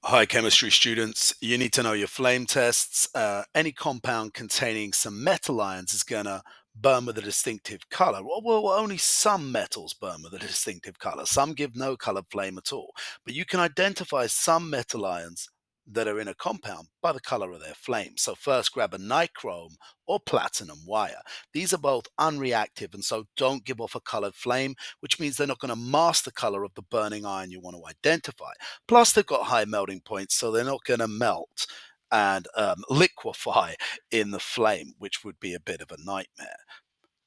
Hi, chemistry students. You need to know your flame tests. Any compound containing some metal ions is going to burn with a distinctive color. Well, only some metals burn with a distinctive color. Some give no colored flame at all. But you can identify some metal ions that are in a compound by the color of their flame. So first grab a nichrome or platinum wire. These are both unreactive and so don't give off a colored flame, which means they're not going to mask the color of the burning ion you want to identify. Plus, they've got high melting points, so they're not going to melt and liquefy in the flame, which would be a bit of a nightmare.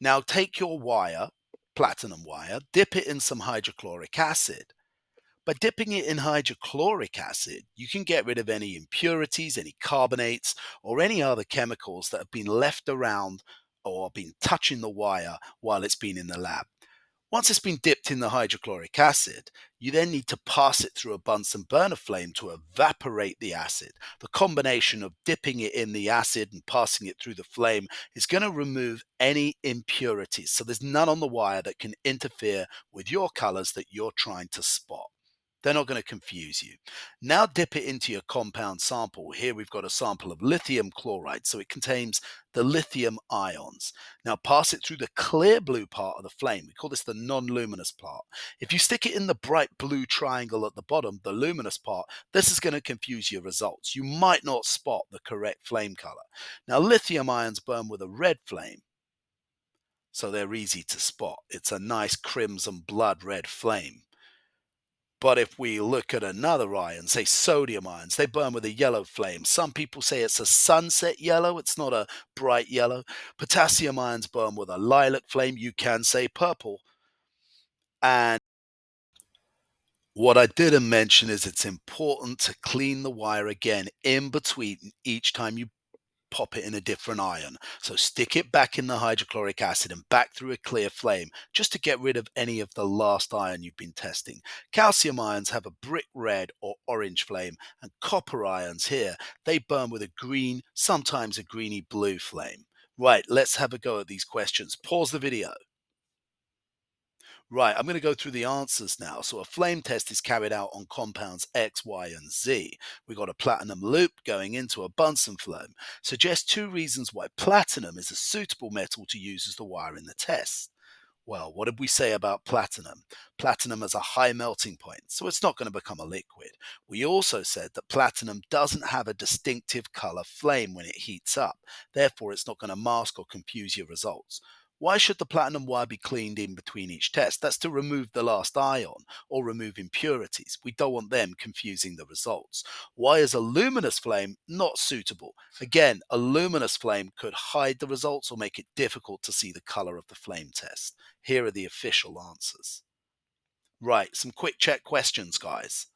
Now, take your wire, platinum wire, dip it in some hydrochloric acid. By dipping it in hydrochloric acid, you can get rid of any impurities, any carbonates, or any other chemicals that have been left around or been touching the wire while it's been in the lab. Once it's been dipped in the hydrochloric acid, you then need to pass it through a Bunsen burner flame to evaporate the acid. The combination of dipping it in the acid and passing it through the flame is going to remove any impurities. So there's none on the wire that can interfere with your colors that you're trying to spot. They're not going to confuse you. Now dip it into your compound sample. Here we've got a sample of lithium chloride, so it contains the lithium ions. Now pass it through the clear blue part of the flame. We call this the non-luminous part. If you stick it in the bright blue triangle at the bottom, the luminous part, this is going to confuse your results. You might not spot the correct flame color. Now lithium ions burn with a red flame, so they're easy to spot. It's a nice crimson blood red flame. But if we look at another ion, say sodium ions, they burn with a yellow flame. Some people say it's a sunset yellow, it's not a bright yellow. Potassium ions burn with a lilac flame, you can say purple. And what I didn't mention is it's important to clean the wire again in between each time you pop it in a different ion. So stick it back in the hydrochloric acid and back through a clear flame just to get rid of any of the last ion you've been testing. Calcium ions have a brick red or orange flame, and copper ions here, they burn with a green, sometimes a greeny blue flame. Right, let's have a go at these questions. Pause the video. Right, I'm going to go through the answers now. So a flame test is carried out on compounds X, Y, and Z. We've got a platinum loop going into a Bunsen flame. Suggest two reasons why platinum is a suitable metal to use as the wire in the test. Well, what did we say about platinum? Platinum has a high melting point, so it's not going to become a liquid. We also said that platinum doesn't have a distinctive color flame when it heats up. Therefore, it's not going to mask or confuse your results. Why should the platinum wire be cleaned in between each test? That's to remove the last ion or remove impurities. We don't want them confusing the results. Why is a luminous flame not suitable? Again, a luminous flame could hide the results or make it difficult to see the color of the flame test. Here are the official answers. Right, some quick check questions, guys.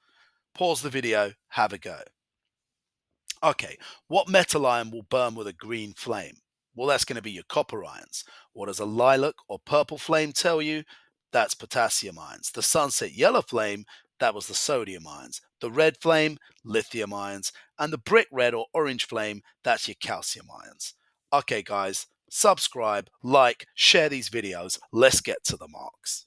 Pause the video, have a go. Okay, what metal ion will burn with a green flame? Well, that's going to be your copper ions. What does a lilac or purple flame tell you? That's potassium ions. The sunset yellow flame, that was the sodium ions. The red flame, lithium ions. And the brick red or orange flame, that's your calcium ions. Okay, guys, subscribe, like, share these videos. Let's get to the marks.